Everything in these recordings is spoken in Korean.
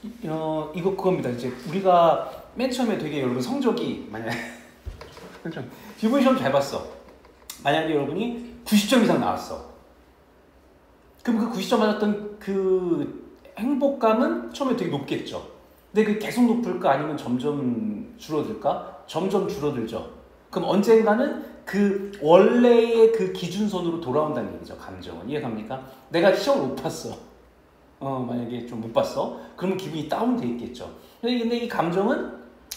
이거 그겁니다. 이제 우리가 맨 처음에 되게 여러분 성적이 만약에 기본 시험 잘 봤어. 만약에 여러분이 90점 이상 나왔어. 그럼 그 90점 맞았던 그 행복감은 처음에 되게 높겠죠. 근데 그 계속 높을까 아니면 점점 줄어들까? 점점 줄어들죠. 그럼 언젠가는 그 원래의 그 기준선으로 돌아온다는 얘기죠. 감정은. 이해갑니까? 내가 시험을 못 봤어. 만약에 좀 못 봤어. 그러면 기분이 다운돼 있겠죠. 근데 이 감정은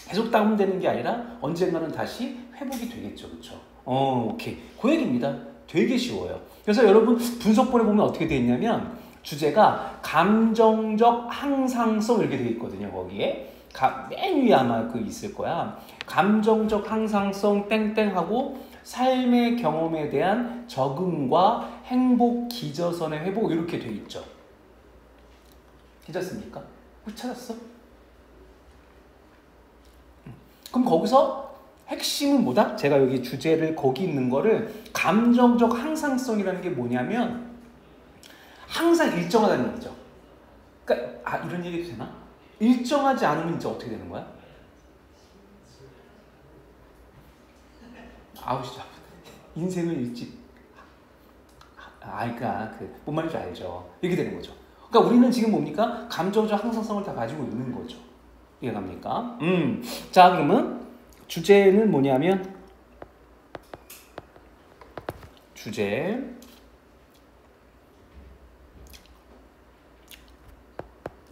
계속 다운되는 게 아니라 언젠가는 다시 회복이 되겠죠. 그렇죠? 오케이. 그 얘기입니다. 되게 쉬워요. 그래서 여러분 분석본에 보면 어떻게 되어 있냐면 주제가 감정적 항상성 이렇게 되어 있거든요. 거기에 맨 위에 아마 그 있을 거야. 감정적 항상성 땡땡하고 삶의 경험에 대한 적응과 행복 기저선의 회복 이렇게 되어 있죠. 괜찮습니까? 찾았어? 그럼 거기서 핵심은 뭐다? 제가 여기 주제를 거기 있는 거를 감정적 항상성이라는 게 뭐냐면 항상 일정하다는 얘기죠. 그러니까 이런 얘기도 되나? 일정하지 않으면 이제 어떻게 되는 거야? 진짜 인생을 일찍 그러니까 뭔 말인지 알죠. 이렇게 되는 거죠. 그러니까 우리는 지금 뭡니까? 감정적 항상성을 다 가지고 있는 거죠. 이해갑니까? 자, 그러면 주제는 뭐냐면 주제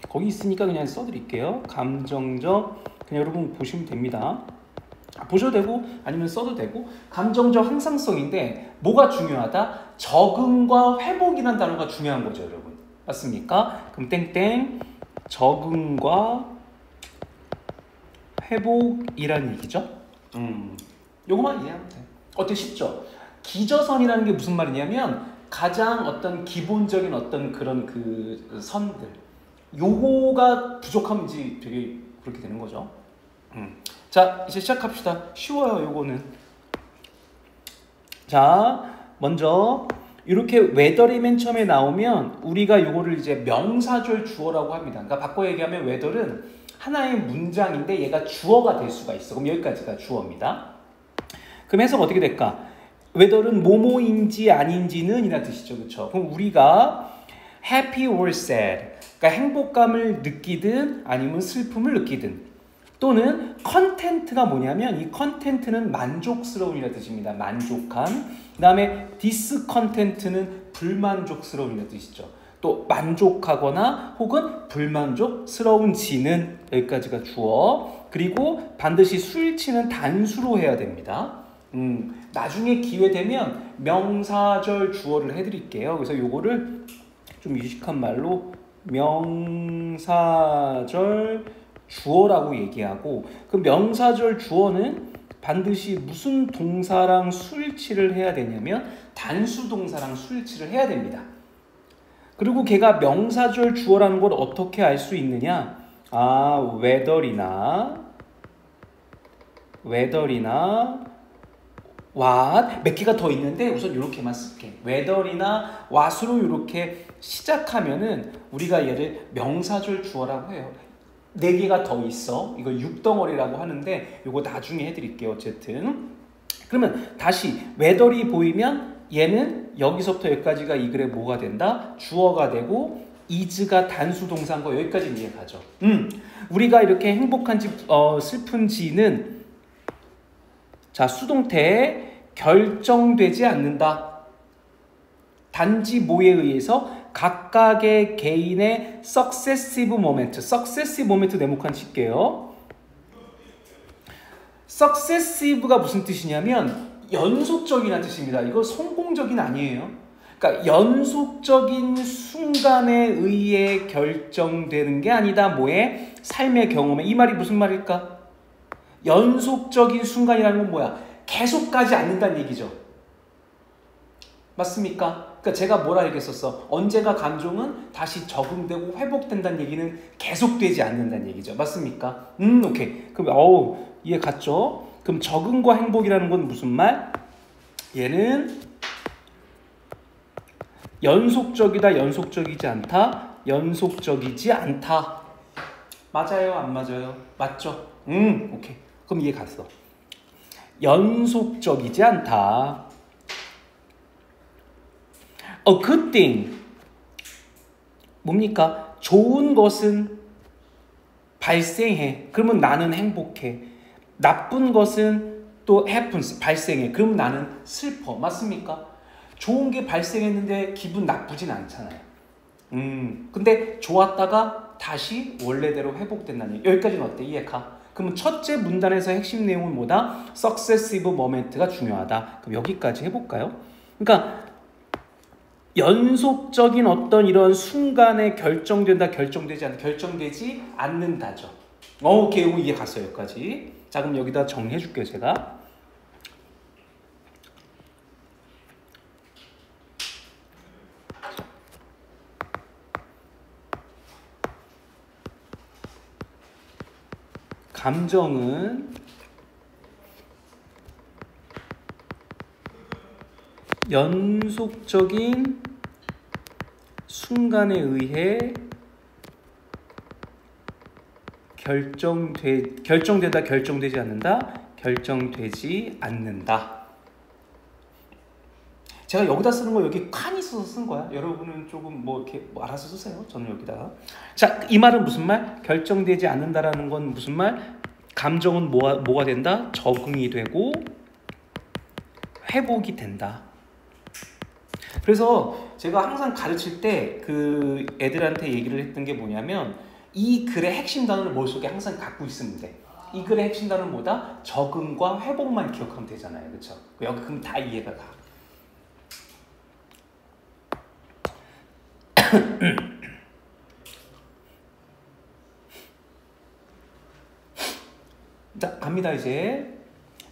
거기 있으니까 그냥 써드릴게요. 감정적 그냥 여러분 보시면 됩니다. 보셔도 되고 아니면 써도 되고 감정적 항상성인데 뭐가 중요하다? 적응과 회복이라는 단어가 중요한 거죠, 여러분. 맞습니까? 그럼 땡땡 적응과 회복이라는 얘기죠. 요거만 이해하면 돼. 어때? 쉽죠? 기저선이라는 게 무슨 말이냐면 가장 어떤 기본적인 어떤 그런 그 선들 요거가 부족하면 이제 되게 그렇게 되는 거죠. 자, 이제 시작합시다. 쉬워요, 요거는. 자, 먼저 이렇게 웨더리 맨 처음에 나오면 우리가 요거를 이제 명사절 주어라고 합니다. 그러니까 바꿔 얘기하면 웨더는 하나의 문장인데 얘가 주어가 될 수가 있어. 그럼 여기까지가 주어입니다. 그럼 해석 어떻게 될까? 웨더는 뭐뭐인지 아닌지는 이란 뜻이죠. 그렇죠? 그럼 우리가 happy or sad, 그러니까 행복감을 느끼든 아니면 슬픔을 느끼든 또는 컨텐트가 뭐냐면 이 컨텐트는 만족스러운이라는 뜻입니다. 만족함. 그 다음에 디스컨텐트는 불만족스러운이라는 뜻이죠. 또 만족하거나 혹은 불만족스러운지는 여기까지가 주어. 그리고 반드시 수일치는 단수로 해야 됩니다. 나중에 기회 되면 명사절 주어를 해드릴게요. 그래서 요거를 좀 유식한 말로 명사절 주어라고 얘기하고 그 명사절 주어는 반드시 무슨 동사랑 수일치를 해야 되냐면 단수 동사랑 수일치를 해야 됩니다. 그리고 걔가 명사절 주어라는 걸 어떻게 알 수 있느냐? whether이나 what 몇 개가 더 있는데 우선 이렇게만 쓸게. whether이나 what으로 이렇게 시작하면은 우리가 얘를 명사절 주어라고 해요. 4개가 더 있어. 이걸 6덩어리라고 하는데 이거 나중에 해드릴게요. 어쨌든 그러면 다시 whether이 보이면 얘는 여기서부터 여기까지가 이 글에 뭐가 된다? 주어가 되고 is가 단수 동사인 거 여기까지 이해가죠. 우리가 이렇게 행복한지 슬픈지는 자 수동태에 결정되지 않는다. 단지 뭐에 의해서 각각의 개인의 successive moment 네모칸 칠게요. successive가 무슨 뜻이냐면 연속적이라는 뜻입니다. 이거 성공적인 아니에요. 그러니까 연속적인 순간에 의해 결정되는 게 아니다. 뭐에? 삶의 경험에. 이 말이 무슨 말일까? 연속적인 순간이라는 건 뭐야? 계속 가지 않는다는 얘기죠. 맞습니까? 그러니까 제가 뭐라 얘기했었어? 언제가 감정은 다시 적응되고 회복된다는 얘기는 계속되지 않는다는 얘기죠. 맞습니까? 오케이. 그럼 이해 갔죠? 그럼 적응과 행복이라는 건 무슨 말? 얘는 연속적이다, 연속적이지 않다, 연속적이지 않다. 맞아요, 안 맞아요? 맞죠? 오케이. 그럼 이해 갔어. 연속적이지 않다. A good thing. 뭡니까? 좋은 것은 발생해. 그러면 나는 행복해. 나쁜 것은 또 happens. 발생해. 그러면 나는 슬퍼. 맞습니까? 좋은 게 발생했는데 기분 나쁘진 않잖아요. 근데 좋았다가 다시 원래대로 회복된다는 얘기. 여기까지는 어때? 이해가? 그러면 첫째 문단에서 핵심 내용은 뭐다? Successive moment가 중요하다. 그럼 여기까지 해볼까요? 그러니까 연속적인 어떤 이런 순간에 결정된다, 결정되지 않는다, 결정되지 않는다죠. 오케이, 이해 갔어요, 여기까지. 자, 그럼 여기다 정리해 줄게요, 제가. 감정은 연속적인 순간에 의해 결정되다, 결정되지 않는다, 결정되지 않는다. 제가 여기다 쓰는 거 여기 칸이 있어서 쓴 거야. 여러분은 조금 뭐 이렇게 뭐 알아서 쓰세요. 저는 여기다가. 자, 이 말은 무슨 말? 결정되지 않는다라는 건 무슨 말? 감정은 뭐가 된다? 적응이 되고 회복이 된다. 그래서 제가 항상 가르칠 때 그 애들한테 얘기를 했던 게 뭐냐면 이 글의 핵심 단어를 머릿속에 항상 갖고 있으면 돼. 이 글의 핵심 단어는 뭐다? 적응과 회복만 기억하면 되잖아요. 그렇죠? 여기 그럼 다 이해가 가. 자, 갑니다 이제.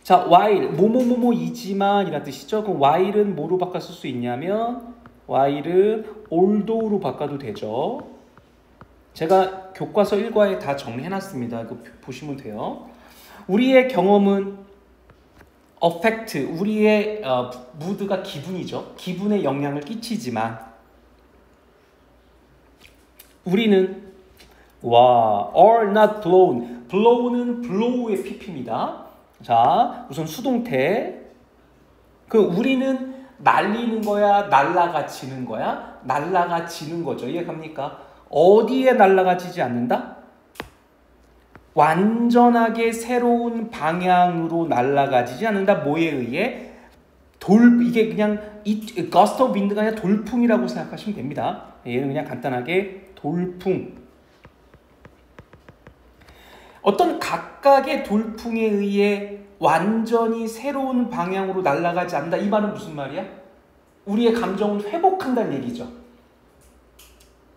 자, while 뭐뭐뭐뭐이지만 이란 뜻이죠. 그럼 while은 뭐로 바꿔 쓸 수 있냐면 while은 although로 바꿔도 되죠. 제가 교과서 1과에 다 정리해놨습니다. 이거 보시면 돼요. 우리의 경험은 affect, 우리의 mood가 기분이죠. 기분에 영향을 끼치지만 우리는 are not blown. blow는 blow의 pp입니다. 자, 우선 수동태. 그 우리는 날리는 거야, 날아가지는 거야? 날아가지는 거죠. 이해갑니까? 어디에 날아가지지 않는다? 완전하게 새로운 방향으로 날아가지지 않는다. 뭐에 의해? 이게 그냥 gust of wind가 아니라 돌풍이라고 생각하시면 됩니다. 얘는 그냥 간단하게 돌풍. 어떤 각각의 돌풍에 의해 완전히 새로운 방향으로 날아가지 않는다. 이 말은 무슨 말이야? 우리의 감정은 회복한다는 얘기죠.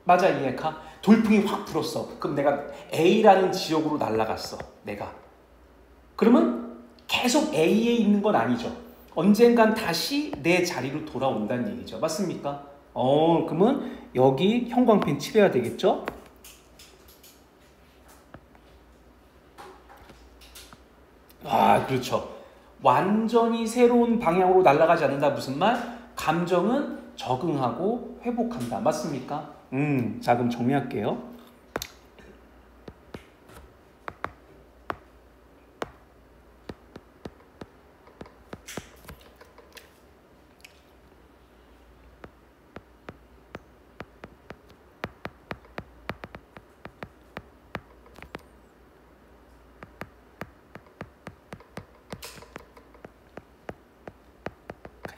맞아, 이해가? 돌풍이 확 불었어. 그럼 내가 A라는 지역으로 날아갔어. 내가. 그러면 계속 A에 있는 건 아니죠. 언젠간 다시 내 자리로 돌아온다는 얘기죠. 맞습니까? 그러면 여기 형광펜 칠해야 되겠죠? 그렇죠. 완전히 새로운 방향으로 날아가지 않는다. 무슨 말? 감정은 적응하고 회복한다. 맞습니까? 자, 그럼 정리할게요.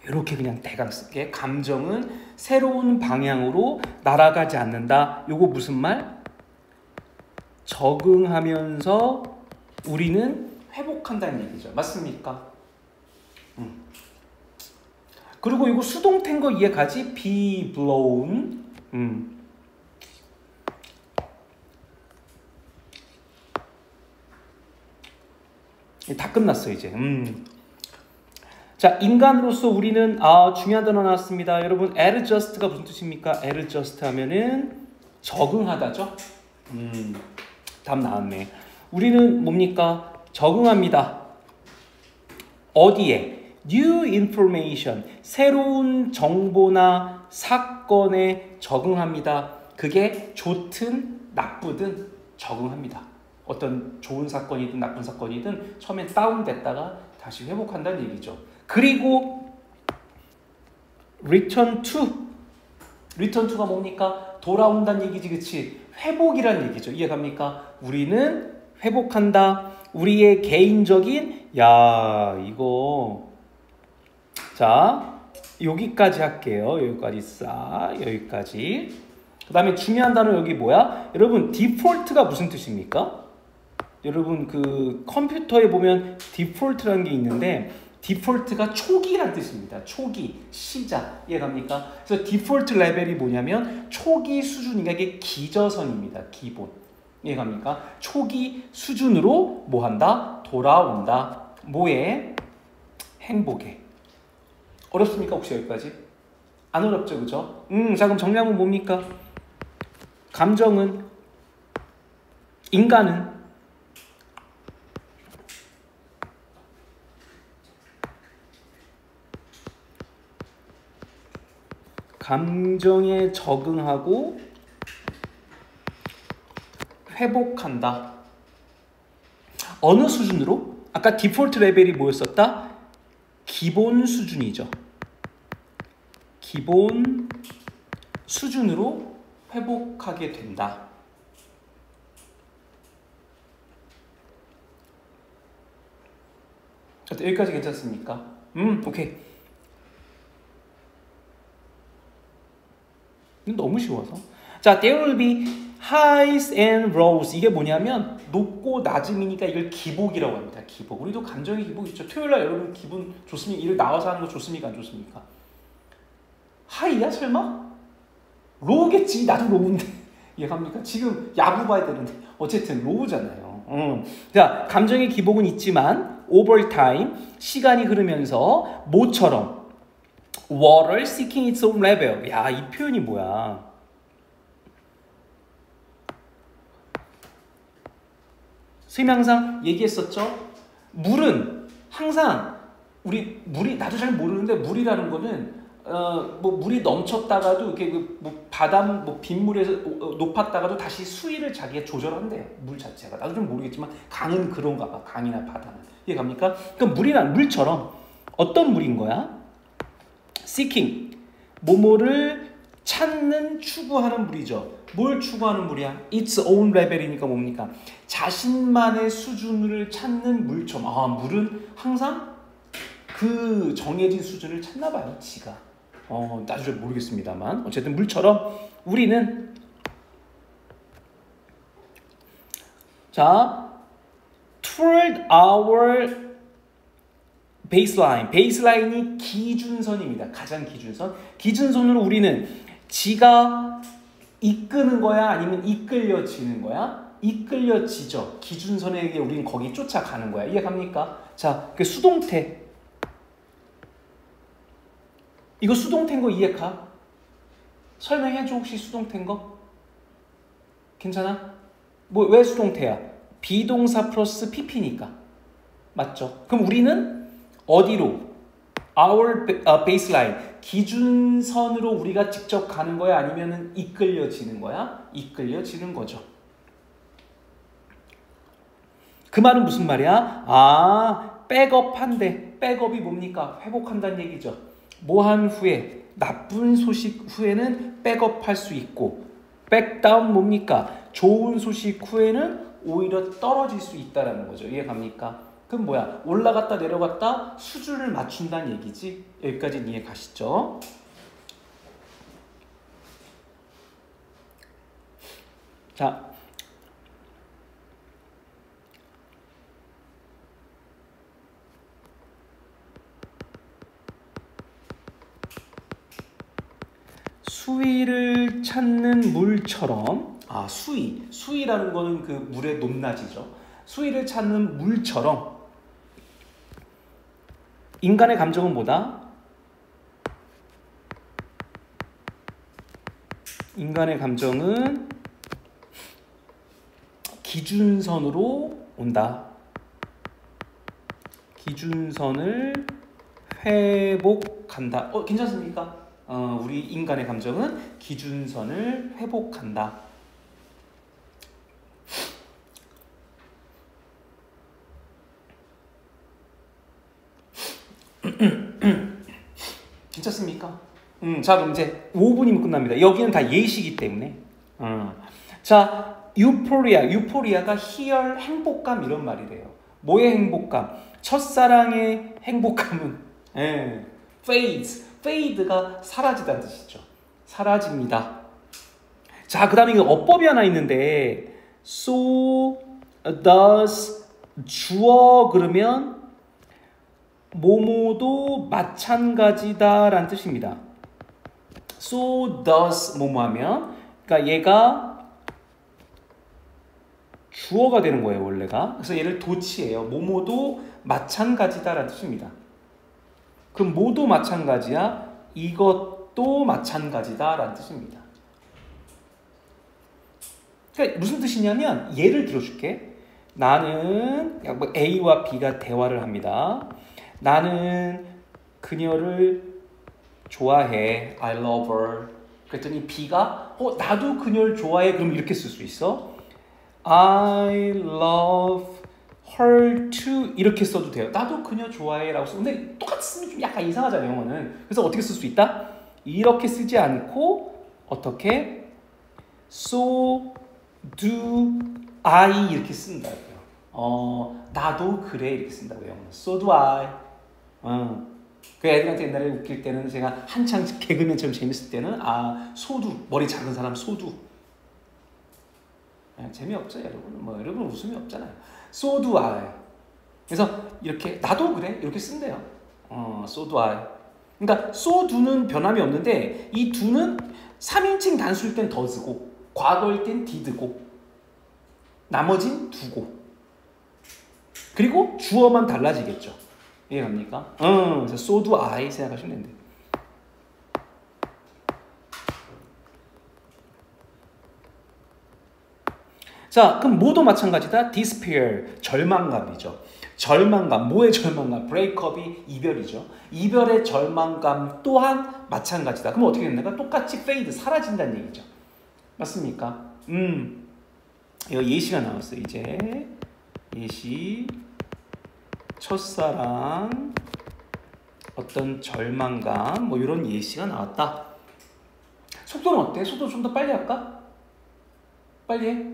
이렇게 그냥 대강 쓸게. 감정은 새로운 방향으로 날아가지 않는다. 요거 무슨 말? 적응하면서 우리는 회복한다는 얘기죠. 맞습니까? 그리고 이거 수동태인 거 이해가지? be blown. 다 끝났어 이제. 자, 인간으로서 우리는 중요한 단어 나왔습니다. 여러분, adjust가 무슨 뜻입니까? adjust 하면은 적응하다죠. 답 나왔네. 우리는 뭡니까? 적응합니다. 어디에? new information, 새로운 정보나 사건에 적응합니다. 그게 좋든 나쁘든 적응합니다. 어떤 좋은 사건이든 나쁜 사건이든 처음엔 다운됐다가 다시 회복한다는 얘기죠. 그리고 return to가 뭡니까? 돌아온다는 얘기지, 그치? 회복이란 얘기죠. 이해갑니까? 우리는 회복한다. 우리의 개인적인 이거 자 여기까지 할게요. 여기까지. 그 다음에 중요한 단어 여기 뭐야? 여러분 디폴트가 무슨 뜻입니까? 여러분 그 컴퓨터에 보면 디폴트라는 게 있는데 디폴트가 초기란 뜻입니다. 초기, 시작. 이해갑니까? 그래서 디폴트 레벨이 뭐냐면 초기 수준이니까 이게 기저선입니다. 기본. 이해갑니까? 초기 수준으로 뭐 한다? 돌아온다. 뭐에? 행복에. 어렵습니까? 혹시 여기까지? 안 어렵죠, 그죠? 자, 그럼 정리하면 뭡니까? 감정은, 인간은 감정에 적응하고 회복한다. 어느 수준으로? 아까 디폴트 레벨이 뭐였었다? 기본 수준이죠. 기본 수준으로 회복하게 된다. 여기까지 괜찮습니까? 오케이. 이건 너무 쉬워서. 자, there will be highs and lows. 이게 뭐냐면 높고 낮음이니까 이걸 기복이라고 합니다. 기복. 우리도 감정의 기복 있죠. 토요일날 여러분 기분 좋습니까? 일을 나와서 하는 거 좋습니까? 안 좋습니까? 하이야 설마? 로우겠지. 나도 로우인데. 이해갑니까? 지금 야구 봐야 되는데 어쨌든 로우잖아요. 자, 감정의 기복은 있지만 over time 시간이 흐르면서 모처럼 water seeking its own level. 야, 이 표현이 뭐야? 선생님이 항상 얘기했었죠. 물은 항상 물이 나도 잘 모르는데 물이라는 거는 뭐 물이 넘쳤다가도 이렇게 뭐 바닷 뭐 빗물에서 높았다가도 다시 수위를 자기가 조절한대요. 물 자체가. 나도 좀 모르겠지만 강은 그런가 봐. 강이나 바다는. 이해갑니까? 그러니까 물이란 물처럼 어떤 물인 거야? seeking, 뭐뭐를 찾는, 추구하는 물이죠. 뭘 추구하는 물이야? its own level이니까 뭡니까? 자신만의 수준을 찾는 물처럼. 물은 항상 그 정해진 수준을 찾나 봐요. 지가. 나도 잘 모르겠습니다만 어쨌든 물처럼 우리는 자 toward our 베이스라인이 기준선입니다. 가장 기준선. 기준선으로 우리는 지가 이끄는 거야? 아니면 이끌려지는 거야? 이끌려지죠. 기준선에게 우리는 거기 쫓아가는 거야. 이해갑니까? 자, 그 수동태. 이거 수동태인 거 이해가? 설명해줘 혹시 수동태인 거? 괜찮아? 왜 수동태야? 비동사 플러스 pp니까. 맞죠? 그럼 우리는 어디로? Our baseline. 기준선으로 우리가 직접 가는 거야? 아니면 이끌려지는 거야? 이끌려지는 거죠. 그 말은 무슨 말이야? 백업한대. 백업이 뭡니까? 회복한다는 얘기죠. 뭐한 후에, 나쁜 소식 후에는 백업할 수 있고, 백다운 뭡니까? 좋은 소식 후에는 오히려 떨어질 수 있다는 거죠. 이해갑니까? 그럼 뭐야? 올라갔다 내려갔다 수준을 맞춘다는 얘기지. 여기까지는 이해 가시죠? 자, 수위를 찾는 물처럼. 수위라는 거는 그 물의 높낮이죠. 수위를 찾는 물처럼 인간의 감정은 뭐다? 인간의 감정은 기준선으로 온다. 기준선을 회복한다. 괜찮습니까? 우리 인간의 감정은 기준선을 회복한다. 괜찮습니까? 자, 그럼 이제 5분이면 끝납니다. 여기는 다 예시이기 때문에. 자, 유포리아가 희열, 행복감 이런 말이래요. 뭐의 행복감? 첫사랑의 행복감은 fade가 사라지다는 뜻이죠. 사라집니다. 자, 그 다음에 이거 어법이 하나 있는데 so does 주어 그러면 뭐뭐도 마찬가지다 라는 뜻입니다. so does 뭐뭐 하면 그러니까 얘가 주어가 되는 거예요, 원래가. 그래서 얘를 도치해요. 뭐뭐도 마찬가지다 라는 뜻입니다. 그럼 뭐도 마찬가지야? 이것도 마찬가지다 라는 뜻입니다. 그러니까 무슨 뜻이냐면 예를 들어줄게. 나는 A와 B가 대화를 합니다. 나는 그녀를 좋아해. I love her. 그랬더니 B가 나도 그녀를 좋아해. 그럼 이렇게 쓸 수 있어. I love her too. 이렇게 써도 돼요. 나도 그녀 좋아해 라고 써. 근데 똑같이 쓰면 좀 약간 이상하잖아요, 영어는. 그래서 어떻게 쓸 수 있다? 이렇게 쓰지 않고 어떻게? So do I 이렇게 쓴다고요. 나도 그래 이렇게 쓴다고요. So do I. 그 애들한테 옛날에 웃길 때는 제가 한창 개그맨처럼 재밌을 때는 소두 머리 작은 사람 소두. 재미없죠 여러분. 여러분 웃음이 없잖아요. So do I. 그래서 이렇게 나도 그래 이렇게 쓴대요. So do I. 그러니까 so do는 변함이 없는데 이 do는 3인칭 단수일 땐 does고 과거일 땐 did고 나머진 do고 그리고 주어만 달라지겠죠. 이해갑니까? 그래서 so do I 생각하시면 됩니다. 자, 그럼 뭐도 마찬가지다. despair, 절망감이죠. 절망감, 뭐의 절망감? breakup이 이별이죠. 이별의 절망감 또한 마찬가지다. 그럼 어떻게 됩니까? 똑같이 fade, 사라진다는 얘기죠. 맞습니까? 이거 예시가 나왔어요. 이제 예시, 첫사랑, 어떤 절망감, 이런 예시가 나왔다. 속도는 어때? 속도 좀 더 빨리 할까? 빨리 해?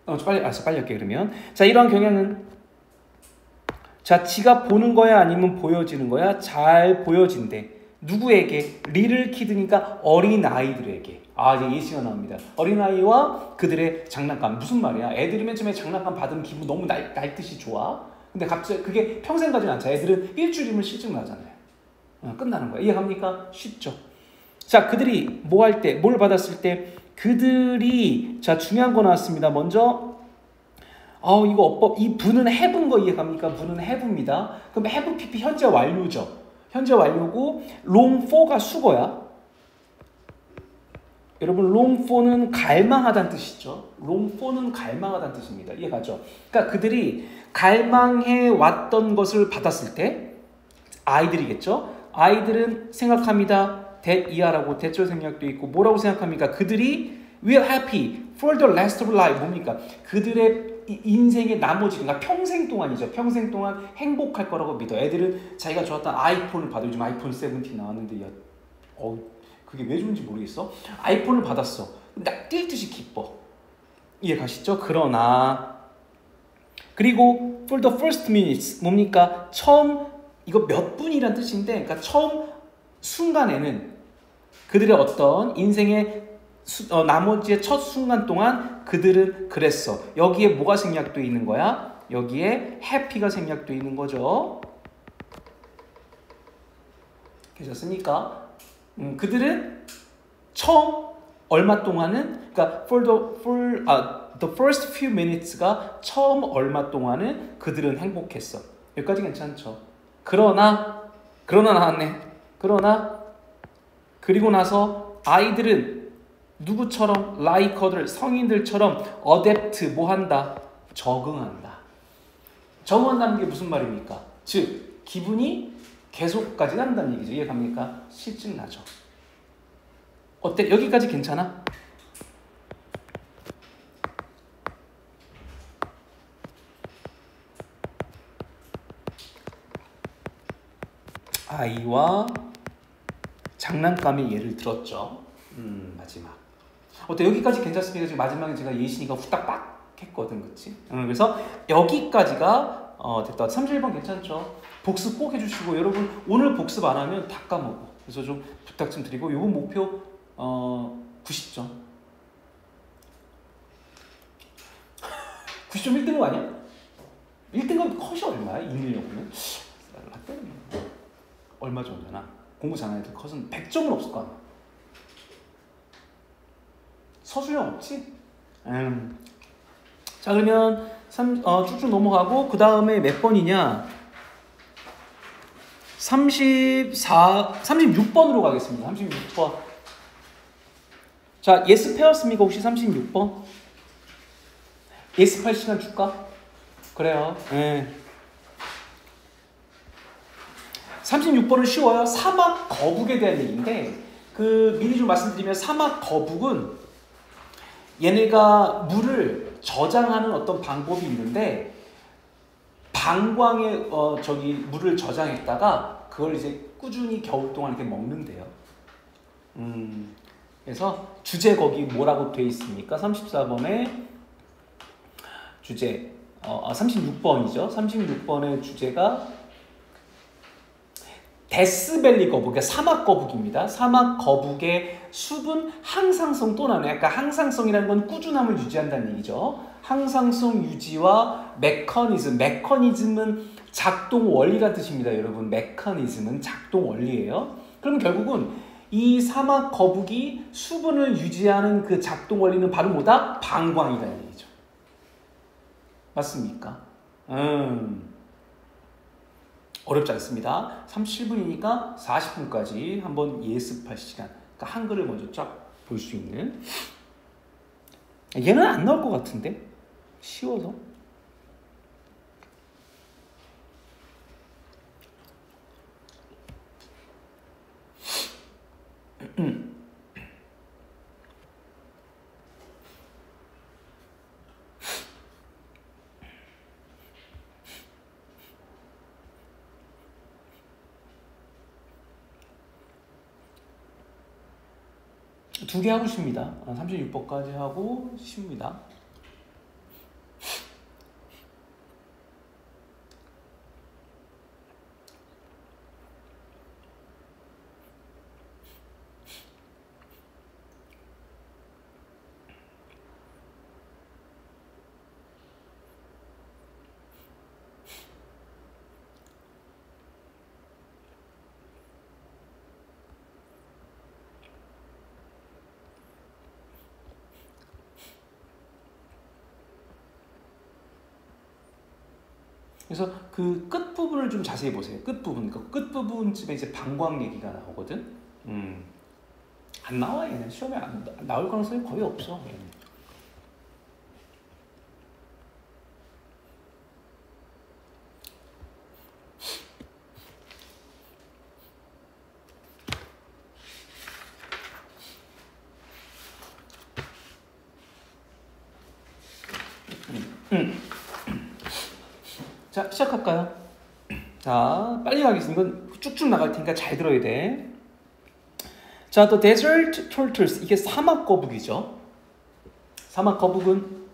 빨리 할게 그러면. 자, 이러한 경향은 자, 지가 보는 거야 아니면 보여지는 거야? 잘 보여진대. 누구에게? 리를 키드니까 어린아이들에게. 이제 예시가 나옵니다. 어린아이와 그들의 장난감. 무슨 말이야? 애들이 맨 처음에 장난감 받으면 기분 너무 날듯이 좋아. 근데 갑자기 그게 평생 가진 않죠. 애들은 일주일이면 실증 나잖아요. 끝나는 거야. 이해갑니까? 쉽죠. 자, 그들이 뭐 할 때, 뭘 받았을 때 그들이 자 중요한 거 나왔습니다. 먼저 이거 어법 이 부는 have인 거 이해갑니까? 부는 have입니다. 그럼 have pp 현재 완료죠. 현재 완료고 long for가 수거야. 여러분 long for는 갈망하다는 뜻이죠. long for는 갈망하다는 뜻입니다. 이해가죠? 그러니까 그들이 갈망해 왔던 것을 받았을 때 아이들이겠죠. 아이들은 생각합니다. that 이하라고 대절 생략도 있고 뭐라고 생각합니까? 그들이 will happy for the rest of life 뭡니까? 그들의 인생의 나머지 그러니까 평생 동안이죠. 평생 동안 행복할 거라고 믿어. 애들은 자기가 좋았던 아이폰을 받아. 요즘 아이폰 17 나왔는데 그게 왜 좋은지 모르겠어. 아이폰을 받았어. 나 뛸 듯이 기뻐. 이해 가시죠? 그러나 그리고 for the first minutes 뭡니까? 처음 이거 몇 분이란 뜻인데 그러니까 처음 순간에는 그들의 어떤 인생의 나머지의 첫 순간 동안 그들은 그랬어. 여기에 뭐가 생략되어 있는 거야? 여기에 happy가 생략되어 있는 거죠. 계셨습니까? 그들은 처음 얼마 동안은 그러니까 the first few minutes가 처음 얼마 동안은 그들은 행복했어. 여기까지 괜찮죠? 그러나 나왔네. 그리고 나서 아이들은 누구처럼 like other 성인들처럼 adapt 뭐한다? 적응한다. 적응한다는 게 무슨 말입니까? 즉 기분이 계속까지 난다는 얘기죠. 이해갑니까? 실증 나죠. 어때? 여기까지 괜찮아? 아이와 장난감의 예를 들었죠. 마지막. 어때? 여기까지 괜찮습니까? 지금 마지막에 제가 예신이가 후딱 빡 했거든, 그치? 그래서 여기까지가 됐다. 31번 괜찮죠? 복습 꼭 해주시고, 여러분 오늘 복습 안 하면 다 까먹어. 그래서 좀 부탁 좀 드리고, 요번 목표 90점. 90점 1등급 아니야? 1등급 컷이 얼마야? 읽으려고는? 얼마 정도나? 공부 잘하는 애들 컷은 100점은 없을 거 아니야? 서술형 없지? 자, 그러면 쭉쭉 넘어가고, 그 다음에 몇 번이냐? 36번으로 가겠습니다. 36번. 자, 예스 패였습니까? 혹시 36번? 예스 팔 시간 줄까? 그래요. 네. 36번은 쉬워요. 사막 거북에 대한 얘기인데, 미리 좀 말씀드리면, 사막 거북은 얘네가 물을 저장하는 어떤 방법이 있는데, 방광에 물을 저장했다가 그걸 이제 꾸준히 겨울 동안 이렇게 먹는데요. 그래서 주제 거기 뭐라고 돼 있습니까? 34번에 주제 36번이죠. 36번의 주제가 데스밸리 거북, 그러니까 사막 거북입니다. 사막 거북의 숲은 항상성 또 나눠요. 그러니까 항상성이라는 건 꾸준함을 유지한다는 얘기죠. 항상성 유지와 메커니즘은 작동 원리란 뜻입니다. 여러분, 메커니즘은 작동 원리예요. 그럼 결국은 이 사막 거북이 수분을 유지하는 그 작동 원리는 바로 뭐다? 방광이라는 얘기죠. 맞습니까? 어렵지 않습니다. 37분이니까 40분까지 한번 예습할 시간. 그러니까 한글을 먼저 쫙 볼 수 있는. 얘는 안 나올 것 같은데? 쉬워서. 두 개 하고 쉽니다. 36번까지 하고 쉽니다. 그래서 그 끝부분을 좀 자세히 보세요. 끝부분. 그 끝부분쯤에 이제 방광 얘기가 나오거든. 안 나와, 얘는. 시험에 안 나올 가능성이 거의 없어, 얘는. 자, 시작할까요? 자, 빨리 가겠습니다. 이건 쭉쭉 나갈 테니까 잘 들어야 돼. 자, The Desert Turtles. 이게 사막 거북이죠. 사막 거북은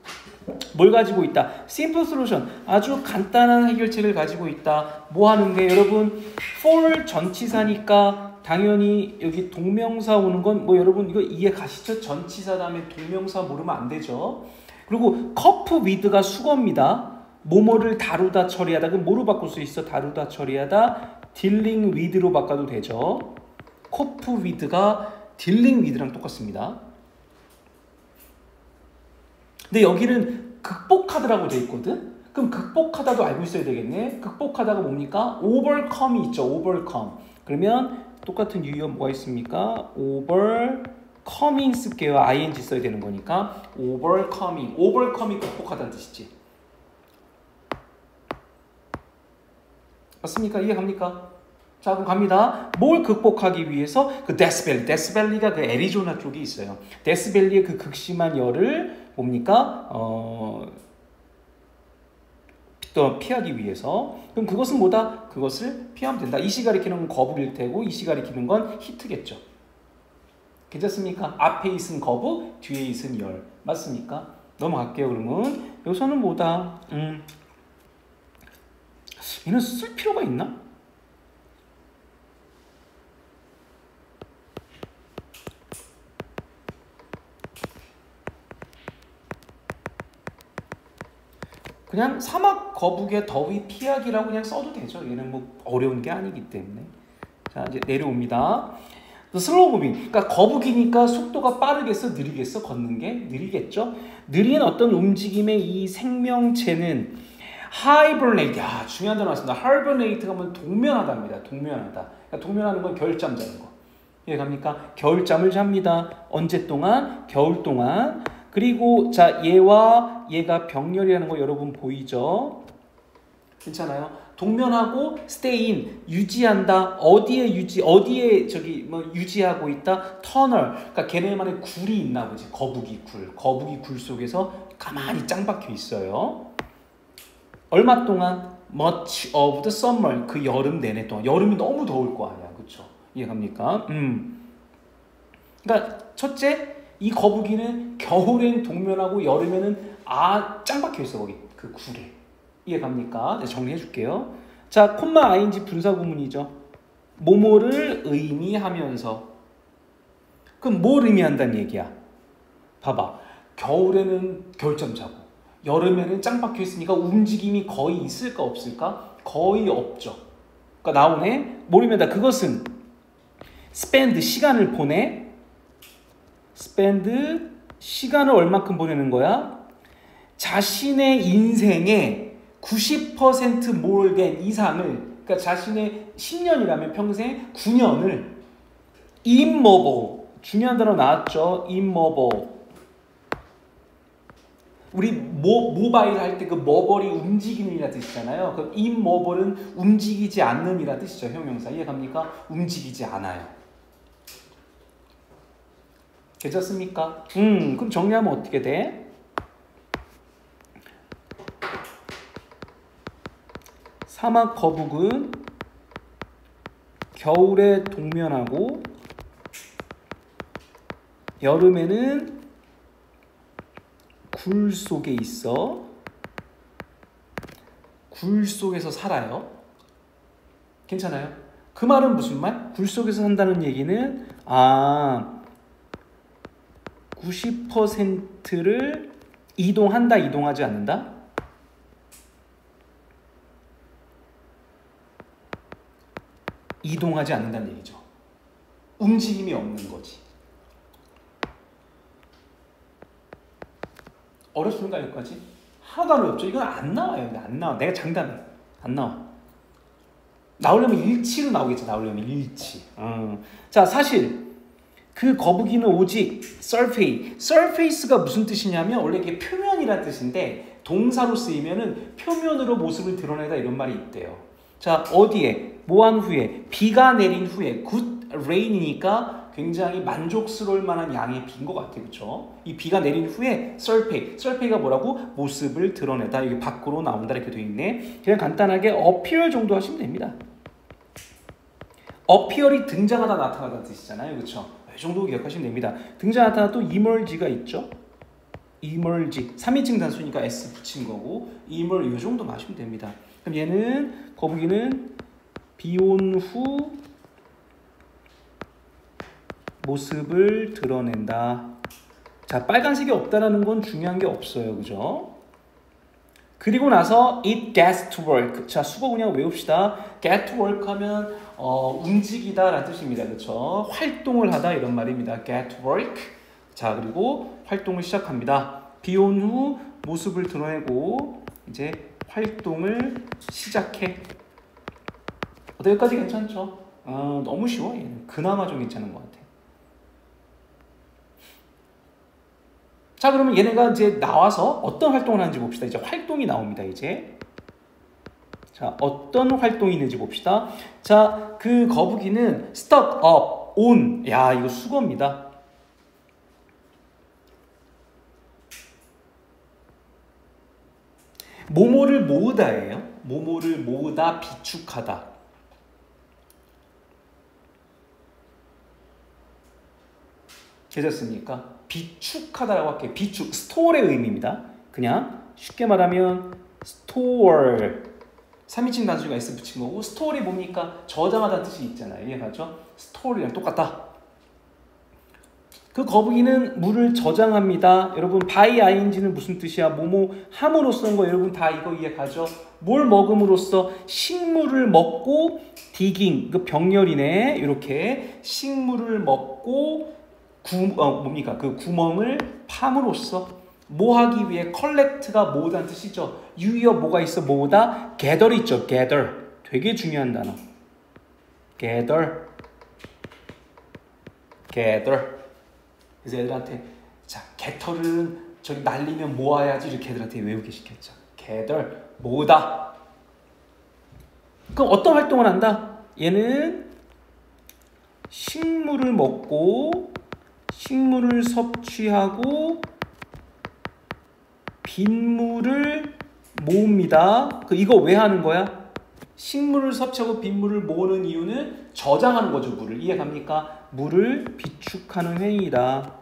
뭘 가지고 있다? Simple solution. 아주 간단한 해결책을 가지고 있다. 뭐 하는데, 여러분? for 전치사니까 당연히 여기 동명사 오는 건 뭐 여러분 이거 이해 가시죠? 전치사 다음에 동명사 모르면 안 되죠. 그리고 cope with가 수거입니다. 뭐뭐를 다루다 처리하다. 그럼 뭐로 바꿀 수 있어? 다루다 처리하다. dealing with로 바꿔도 되죠. cope with가 dealing with랑 똑같습니다. 근데 여기는 극복하다라고 돼 있거든. 그럼 극복하다도 알고 있어야 되겠네. 극복하다가 뭡니까? overcome이 있죠. overcome. 그러면 똑같은 유형 뭐가 있습니까? overcoming 쓸게요. ing 써야 되는 거니까 overcoming. overcome이 극복하다는 뜻이지. 맞습니까? 이해갑니까? 자, 그럼 갑니다. 뭘 극복하기 위해서? 그 데스밸리. 데스밸리가 그 애리조나 쪽에 있어요. 데스밸리의 그 극심한 열을 뭡니까? 또 피하기 위해서. 그럼 그것은 뭐다? 그것을 피하면 된다. 이시 가리키는 건 거북일 테고 이시 가리키는 건 히트겠죠. 괜찮습니까? 앞에 있은 거북, 뒤에 있은 열. 맞습니까? 넘어갈게요. 그러면 여기서는 뭐다? 얘는 쓸 필요가 있나? 그냥 사막 거북의 더위 피하기라고 그냥 써도 되죠. 얘는 뭐 어려운 게 아니기 때문에. 자, 이제 내려옵니다. 슬로우 무빙. 그러니까 거북이니까 속도가 빠르겠어, 느리겠어? 걷는 게 느리겠죠. 느린 어떤 움직임의 이 생명체는 하이버네이트. 야, 중요한 단어 나왔습니다. 하이버네이트가 하면 동면하다입니다. 동면하다. 그러니까 동면하는 건 겨울잠 자는 거. 이해갑니까? 겨울잠을 잡니다. 언제 동안? 겨울 동안. 그리고 자, 얘와 얘가 병렬이라는 거 여러분 보이죠? 괜찮아요? 동면하고 stay in, 유지한다. 어디에 저기 뭐 유지하고 있다. 터널. 그러니까 걔네만의 굴이 있나 보지. 거북이 굴. 거북이 굴 속에서 가만히 짱 박혀 있어요. 얼마 동안? Much of the summer. 그 여름 내내 동안. 여름이 너무 더울 거 아니야. 그렇죠? 이해갑니까? 그러니까 첫째, 이 거북이는 겨울엔 동면하고 여름에는 짱 박혀 있어 거기 그 굴에. 이해갑니까? 네, 정리해 줄게요. 자, 콤마 ing 분사 구문이죠. 뭐뭐를 의미하면서. 그럼 뭘 의미한다는 얘기야? 봐봐. 겨울에는 겨울잠 자고 여름에는 짱 박혀 있으니까 움직임이 거의 있을까 없을까? 거의 없죠. 그러니까 나오네. 뭘 의미한다? 그것은 spend 시간을 보내. spend 시간을 얼마큼 보내는 거야? 자신의 인생의 90% more than 이상을, 그러니까 자신의 10년이라면 평생 9년을 immobile, 중요한 단어 나왔죠? immobile. 우리 모바일 할 때 그 모벌이 움직이는이라 뜻이잖아요. 그 immobile은 움직이지 않는이라 뜻이죠. 형용사. 이해갑니까? 움직이지 않아요. 괜찮습니까? 그럼 정리하면 어떻게 돼? 사막 거북은 겨울에 동면하고 여름에는 굴 속에 있어. 굴 속에서 살아요. 괜찮아요? 그 말은 무슨 말? 굴 속에서 산다는 얘기는 90%를 이동한다, 이동하지 않는다? 이동하지 않는다는 얘기죠. 움직임이 없는 거지. 어렵습니까? 여기까지? 하나도 안 어렵죠. 이건 안 나와요. 안 나와. 내가 장담해. 안 나와. 나오려면 일치로 나오겠지. 나오려면 일치. 자, 사실 그 거북이는 오직 surface가 무슨 뜻이냐면 원래 이게 표면이라는 뜻인데 동사로 쓰이면은 표면으로 모습을 드러내다 이런 말이 있대요. 자, 어디에? 뭐한 후에? 비가 내린 후에. good rain이니까 굉장히 만족스러울 만한 양의 비인 것 같아요. 그렇죠? 이 비가 내린 후에 surface가 뭐라고? 모습을 드러내다. 여기 밖으로 나온다 이렇게 되어 있네. 그냥 간단하게 appear 정도 하시면 됩니다. appear이 등장하다 나타나다는 뜻이잖아요. 그렇죠? 이 정도 기억하시면 됩니다. 등장하다 또 emerge가 있죠. emerge 3인칭 단수니까 s 붙인 거고 emerge 이 정도 마시면 됩니다. 그럼 얘는 거북이는 비 온 후 모습을 드러낸다. 자, 빨간색이 없다라는 건 중요한 게 없어요. 그죠? 그리고 나서 it gets to work. 자, 수거 그냥 외웁시다. get to work 하면 움직이다 라는 뜻입니다. 그렇죠? 활동을 하다 이런 말입니다. get to work. 자, 그리고 활동을 시작합니다. 비 온 후 모습을 드러내고 이제 활동을 시작해. 여기까지 괜찮죠? 너무 쉬워. 얘는. 그나마 좀 괜찮은 것 같아. 자, 그러면 얘네가 이제 나와서 어떤 활동을 하는지 봅시다. 이제 활동이 나옵니다. 이제. 자, 어떤 활동이 있는지 봅시다. 자, 그 거북이는 stuck up, on. 야, 이거 수거입니다. 뭐뭐를 모으다예요. 뭐뭐를 모으다, 비축하다. 되셨습니까? 비축하다라고 할게요. 비축, 스토어의 의미입니다. 그냥 쉽게 말하면 스토어, 3인칭 단수가 S 붙인 거고, 스토어이 뭡니까? 저장하다는 뜻이 있잖아요. 이해가죠? 스토어랑 똑같다. 그 거북이는 물을 저장합니다. 여러분 by ing는 무슨 뜻이야? 뭐뭐 함으로써인 거 여러분 다 이거 이해가죠? 뭘 먹음으로써? 식물을 먹고 digging, 그 병렬이네. 이렇게 식물을 먹고 뭡니까? 그 구멍을 팜으로써 뭐 하기 위해? collect가 모으다는 뜻이죠. 유의어 뭐가 있어? 모으다? gather 있죠. gather. 되게 중요한 단어. gather. 그래서 애들한테 자, 개털은 저기 날리면 모아야지 이렇게 애들한테 외우게 시켰죠. gather, 모으다. 그럼 어떤 활동을 한다? 얘는 식물을 먹고 식물을 섭취하고 빗물을 모읍니다. 이거 왜 하는 거야? 식물을 섭취하고 빗물을 모으는 이유는 저장하는 거죠. 물을. 이해갑니까? 물을 비축하는 행위이다.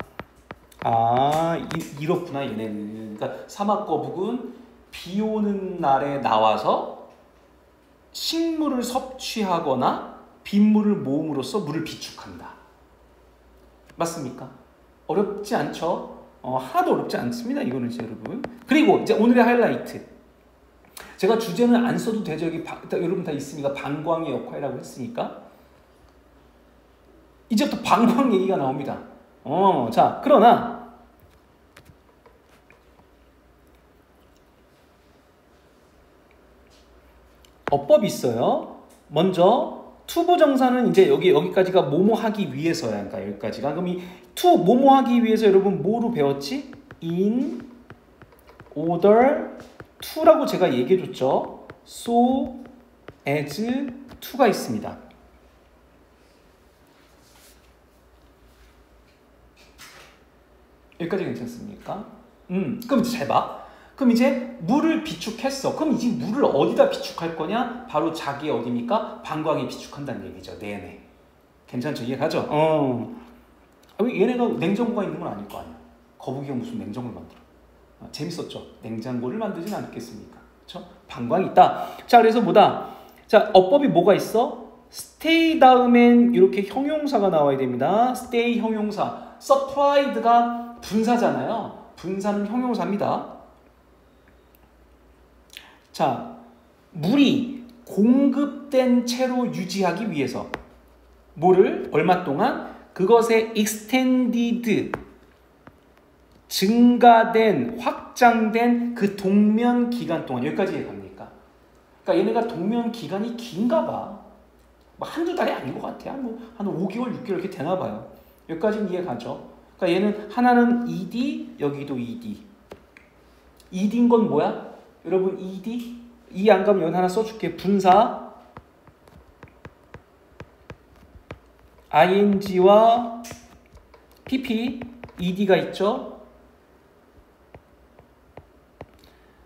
이렇구나 얘네는. 그러니까 사막거북은 비 오는 날에 나와서 식물을 섭취하거나 빗물을 모음으로써 물을 비축한다. 맞습니까? 어렵지 않죠? 하나도 어렵지 않습니다. 이거는 여러분. 그리고 이제 오늘의 하이라이트. 제가 주제는 안 써도 되죠. 여기 여러분 다 있으니까 방광의 역할이라고 했으니까. 이제부터 방광 얘기가 나옵니다. 자, 그러나 어법이 있어요. 먼저 투부정사는 이제 여기까지가 뭐뭐 하기 위해서야. 그러니까 여기까지가. 그럼 이 뭐뭐 하기 위해서 여러분 뭐로 배웠지? in order to라고 제가 얘기해 줬죠. so as to가 있습니다. 여기까지 괜찮습니까? 그럼 이제 잘 봐. 그럼 이제 물을 비축했어. 그럼 이제 물을 어디다 비축할 거냐? 바로 자기의 어디입니까? 방광에 비축한다는 얘기죠. 네네. 괜찮죠? 이해가죠? 얘네가 냉장고가 있는 건 아닐 거 아니야. 거북이가 무슨 냉장고를 만들어. 재밌었죠? 냉장고를 만들진 않겠습니까? 그렇죠? 방광이 있다. 자, 그래서 뭐다? 자, 어법이 뭐가 있어? stay 다음엔 이렇게 형용사가 나와야 됩니다. stay 형용사. supplied가 분사잖아요. 분사는 형용사입니다. 자, 물이 공급된 채로 유지하기 위해서 뭐를 얼마 동안? 그것의 extended, 증가된, 확장된 그 동면 기간 동안. 여기까지 갑니까? 그러니까 얘네가 동면 기간이 긴가 봐. 한두 달이 아닌 것 같아. 한 5개월, 6개월 이렇게 되나 봐요. 여기까지는 이해가죠? 그러니까 얘는 하나는 ed, 여기도 ed. ed인 건 뭐야? 여러분 ed? 이 안 가면 여기 하나 써줄게. 분사 ing와 pp, ed가 있죠?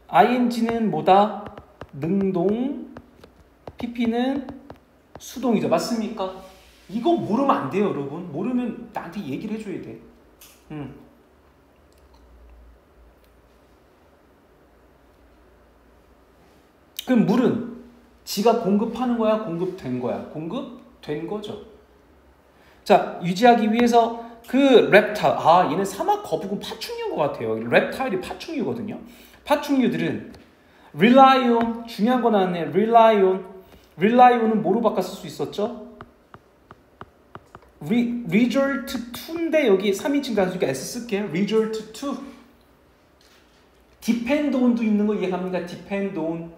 ing는 뭐다? 능동, pp는 수동이죠. 맞습니까? 이거 모르면 안 돼요, 여러분. 모르면 나한테 얘기를 해줘야 돼. 그럼 물은 지가 공급하는 거야? 공급된 거야? 공급된 거죠. 자, 유지하기 위해서 그 reptile, 얘는 사막 거북은 파충류인 것 같아요. reptile이 파충류거든요. 파충류들은 rely on, 중요한 거 나왔네. rely on은 뭐로 바꿔 쓸 수 있었죠? resort to인데 여기 3인칭 단수니까 S 쓸게. resort to. depend on도 있는 거 이해갑니까? depend on.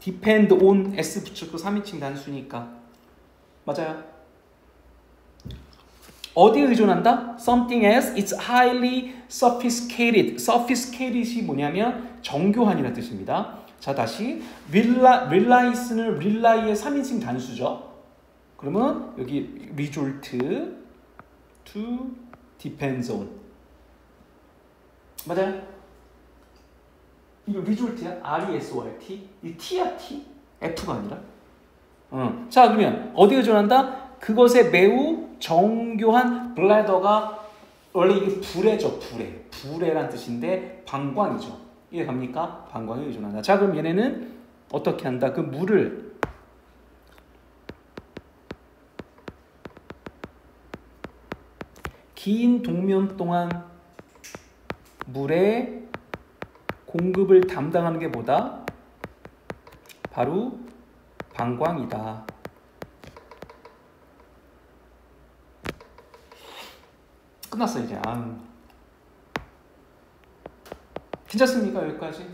depend on S 붙였고 3인칭 단수니까. 맞아요. 어디에 의존한다? Something else, it's highly sophisticated. sophisticated이 뭐냐면 정교한이라는 뜻입니다. 자, 다시 realize는 really의 3인칭 단수죠. 그러면 여기 resort to depends on. 맞아요? 이거 result야? R-E-S-O-R-T? 이 T야 T? F가 아니라? 자 그러면 어디에 의존한다? 그것에 매우 정교한 블래더가 원래 이게 불에죠. 불에란 뜻인데 방광이죠. 이해 갑니까? 방광에 의존한다. 자 그럼 얘네는 어떻게 한다? 그 물을 긴 동면 동안 물의 공급을 담당하는 게 뭐다? 바로 방광이다. 끝났어 이제. 괜찮습니까 여기까지?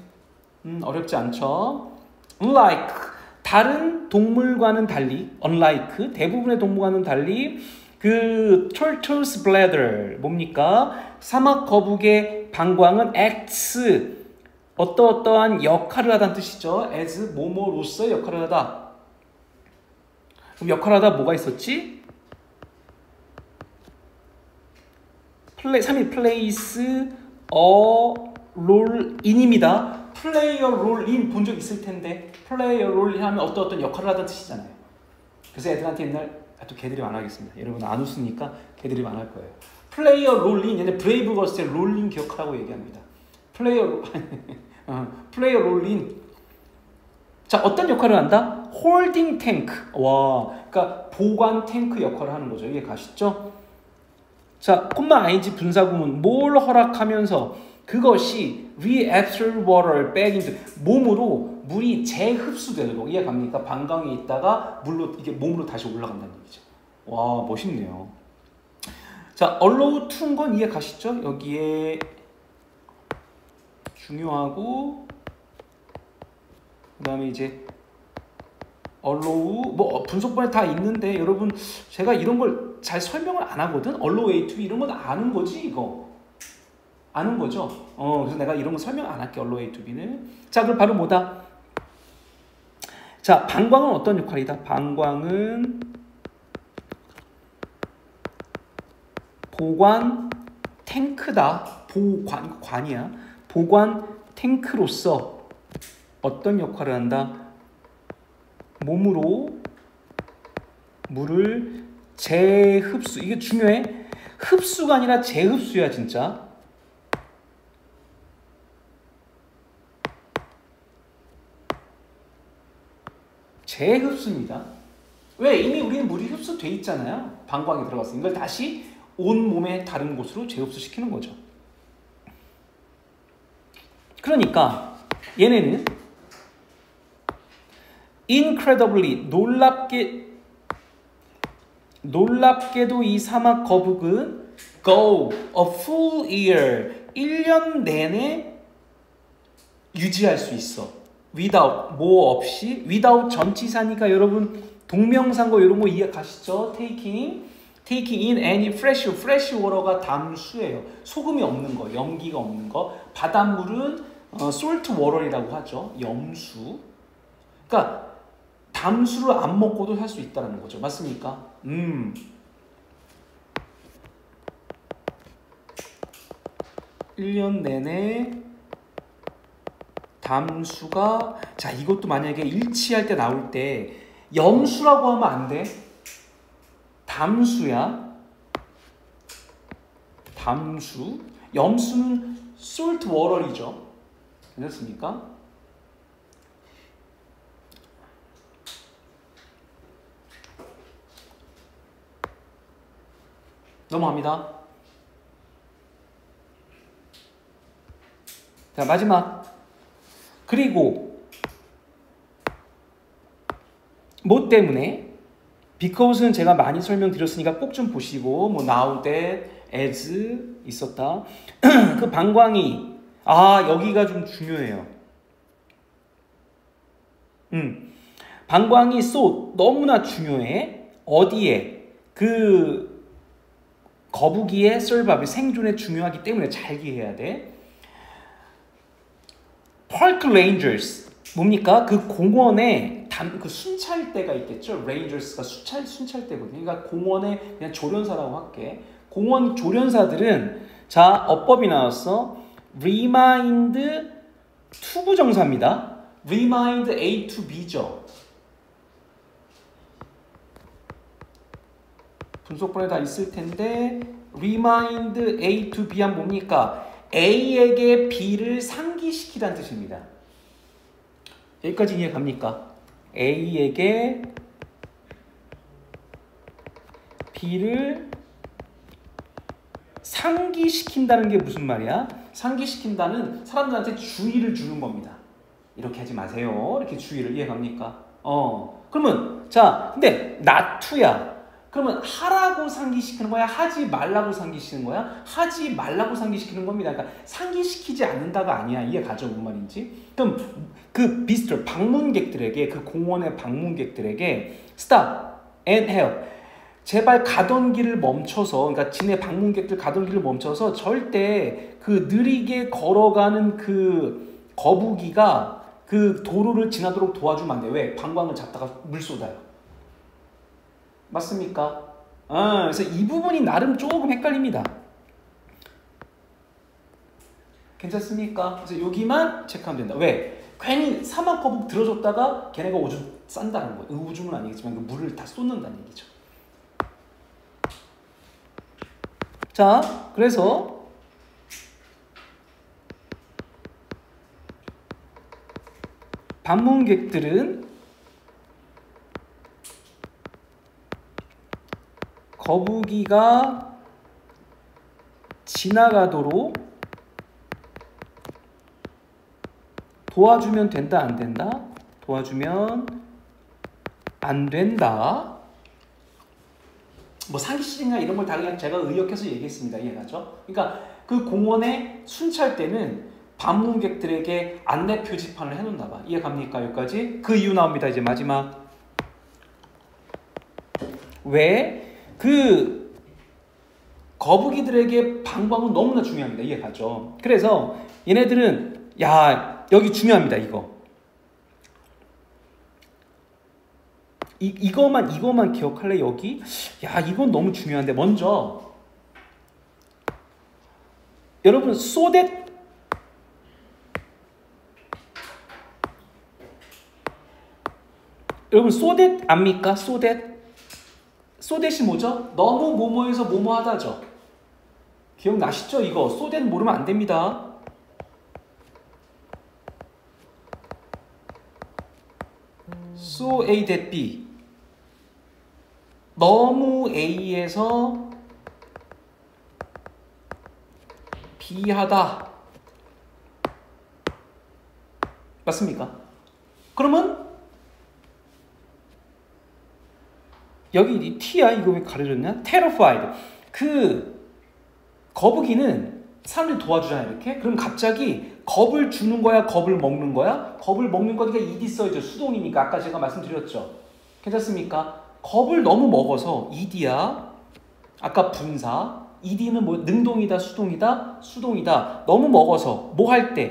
어렵지 않죠? Unlike 다른 동물과는 달리, unlike 대부분의 동물과는 달리 그 turtle's bladder 뭡니까? 사막 거북의 방광은 acts 어떠한 역할을 하다는 뜻이죠. as 뭐뭐로서 역할을 하다. 그럼 역할을 하다 뭐가 있었지? 3일 place a role in입니다. play a role in 본 적 있을 텐데 play a role in 하면 어떤 역할을 하다는 뜻이잖아요. 그래서 애들한테 옛날 또 개들이 많아하겠습니다. 여러분 안 웃으니까 개들이 많을 거예요. play a role in 얘네 브레이브 걸스의 롤링 기억하라고 얘기합니다. play a role in 자 어떤 역할을 한다? holding tank 와 그러니까 보관 탱크 역할을 하는 거죠. 이해 가시죠? 자 콤마 ing 분사구문 뭘 허락하면서 그것이 reabsorb water back into 몸으로 물이 재흡수되도록 이해 갑니까? 방광에 있다가 물로 이게 몸으로 다시 올라간다는 얘기죠. 와 멋있네요. 자 allow to인 건 이해 가시죠? 여기에 중요하고 그 다음에 이제 allow 뭐 분석본에 다 있는데 여러분 제가 이런 걸 잘 설명을 안 하거든. allow A to B 이런 건 아는 거지 이거. 아는 거죠. 그래서 내가 이런 거 설명 안 할게. allow A to B는. 자 그럼 바로 뭐다? 자 방광은 어떤 역할이다? 방광은 보관 탱크다. 관이야. 보관 탱크로서 어떤 역할을 한다? 몸으로 물을 재흡수. 이게 중요해. 흡수가 아니라 재흡수야 진짜. 재흡수입니다. 왜? 이미 우리는 물이 흡수돼 있잖아요. 방광에 들어갔어. 이걸 다시 온 몸의 다른 곳으로 재흡수시키는 거죠. 그러니까 얘네는 incredibly 놀랍게도 이 사막 거북은 go a full year 1년 내내 유지할 수 있어. without 뭐 없이 without 전치사니까 여러분 동명상고 이런 거 이해 가시죠? taking in any fresh water가 담수예요. 소금이 없는 거, 염기가 없는 거. 바닷물은 salt water이라고 하죠. 염수. 그러니까 담수를 안 먹고도 살 수 있다는 거죠. 맞습니까? 1년 내내 담수가 자 이것도 만약에 일치할 때 나올 때 염수라고 하면 안 돼. 담수야. 담수. 염수는 salt water이죠. 괜찮습니까? 넘어갑니다. 자 마지막. 그리고 뭐 때문에? because는 제가 많이 설명드렸으니까 꼭 좀 보시고 뭐 now that, as 있었다. 그 방광이 여기가 좀 중요해요. 방광이 so 너무나 중요해. 어디에? 그 거북이의 survival 생존에 중요하기 때문에 잘 이해해야 돼. park rangers 뭡니까? 그 공원에 그 순찰대가 있겠죠. rangers가 순찰대거든요. 그러니까 공원에 그냥 조련사라고 할게. 공원 조련사들은 자 어법이 나왔어. remind 투부정사입니다. remind A to B죠. 분속본에 다 있을 텐데 remind A to B 하면 뭡니까? A에게 B를 상기시키라는 뜻입니다. 여기까지 이해 갑니까? A에게 B를 상기시킨다는 게 무슨 말이야? 상기시킨다는 사람들한테 주의를 주는 겁니다. 이렇게 하지 마세요. 이렇게 주의를 이해 갑니까? 그러면 자, 근데 not to야. 그러면 하라고 상기시키는 거야? 하지 말라고 상기시키는 거야? 하지 말라고 상기시키는 겁니다. 그러니까 상기시키지 않는다가 아니야. 이해 가죠? 무슨 말인지? 그럼 그 비스트 방문객들에게, 그 공원의 방문객들에게 stop and help. 제발 가던 길을 멈춰서, 그러니까 지네 방문객들 가던 길을 멈춰서 절대 그 느리게 걸어가는 그 거북이가 그 도로를 지나도록 도와주면 안 돼. 왜? 방광을 잡다가 물 쏟아요. 맞습니까? 그래서 이 부분이 나름 조금 헷갈립니다. 괜찮습니까? 그래서 여기만 체크하면 된다. 왜? 괜히 사막 거북 들어줬다가 걔네가 오줌 싼다는 거예요. 오줌은 아니겠지만 그 물을 다 쏟는다는 얘기죠. 자, 그래서 방문객들은 거북이가 지나가도록 도와주면 된다, 안 된다? 도와주면 안 된다. 뭐 상기시키나 이런 걸 다 그냥 제가 의역해서 얘기했습니다. 이해가죠? 그러니까 그 공원에 순찰 때는 방문객들에게 안내 표지판을 해놓나 봐. 이해 갑니까? 여기까지? 그 이유 나옵니다. 이제 마지막. 왜? 그 거북이들에게 방광은 너무나 중요합니다. 이해 가죠? 그래서 얘네들은 야, 여기 중요합니다. 이거만 기억할래? 여기? 야, 이건 너무 중요한데 먼저 여러분 so that 압니까? so that이 뭐죠? 너무 뭐뭐해서 뭐뭐하다죠. 기억나시죠? 이거 so that 모르면 안 됩니다. so A that B. 너무 A에서 B하다. 맞습니까? 그러면 여기 T야? 이거 왜 가려졌냐? terrified. 그 거북이는 사람들이 도와주잖아요. 이렇게. 그럼 갑자기 겁을 주는 거야? 겁을 먹는 거야? 겁을 먹는 거니까 ED 써야죠. 수동이니까. 아까 제가 말씀드렸죠. 괜찮습니까? 겁을 너무 먹어서 ED야. 아까 분사. ED는 뭐 능동이다, 수동이다? 수동이다. 너무 먹어서 뭐 할 때?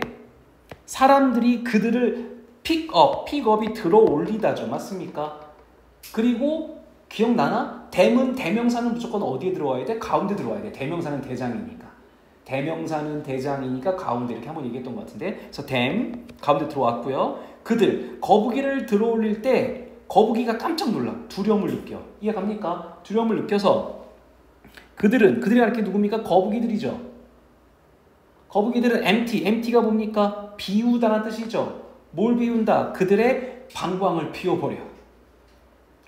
사람들이 그들을 픽업이 들어 올리다죠. 맞습니까? 그리고 기억나나? 대명사는 무조건 어디에 들어와야 돼? 가운데 들어와야 돼. 대명사는 대장이니까 가운데 이렇게 한번 얘기했던 것 같은데. 그래서 가운데 들어왔고요. 그들 거북이를 들어 올릴 때 거북이가 깜짝 놀라. 두려움을 느껴. 이해갑니까? 두려움을 느껴서 그들이 이렇게 누굽니까? 거북이들이죠. 거북이들은 empty가 뭡니까? 비우다라는 뜻이죠. 뭘 비운다? 그들의 방광을 비워버려.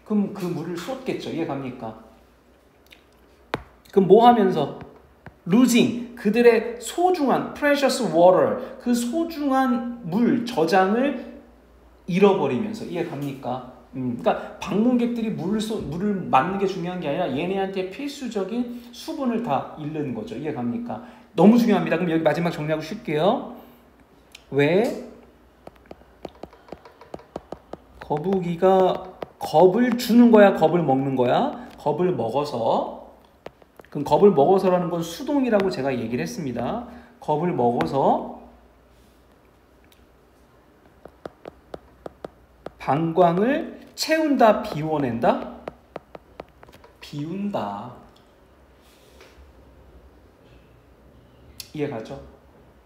그럼 그 물을 쏟겠죠. 이해갑니까? 그럼 뭐 하면서? losing, 그들의 소중한 precious water, 그 소중한 물, 저장을 잃어버리면서. 이해갑니까? 그러니까 방문객들이 물을 맞는 게 중요한 게 아니라 얘네한테 필수적인 수분을 다 잃는 거죠. 이해갑니까? 너무 중요합니다. 그럼 여기 마지막 정리하고 쉴게요. 왜? 거북이가 겁을 주는 거야? 겁을 먹는 거야? 겁을 먹어서. 그럼 겁을 먹어서라는 건 수동이라고 제가 얘기를 했습니다. 겁을 먹어서 방광을 채운다, 비워낸다? 비운다. 이해가죠?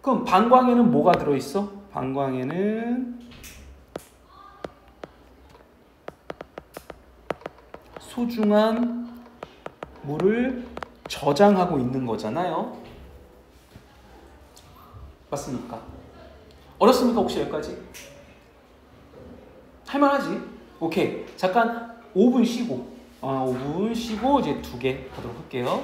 그럼 방광에는 뭐가 들어있어? 방광에는 소중한 물을 저장하고 있는 거잖아요. 맞습니까? 어렵습니까? 혹시 여기까지? 할만하지? 오케이. 잠깐 5분 쉬고 5분 쉬고 이제 2개 하도록 할게요.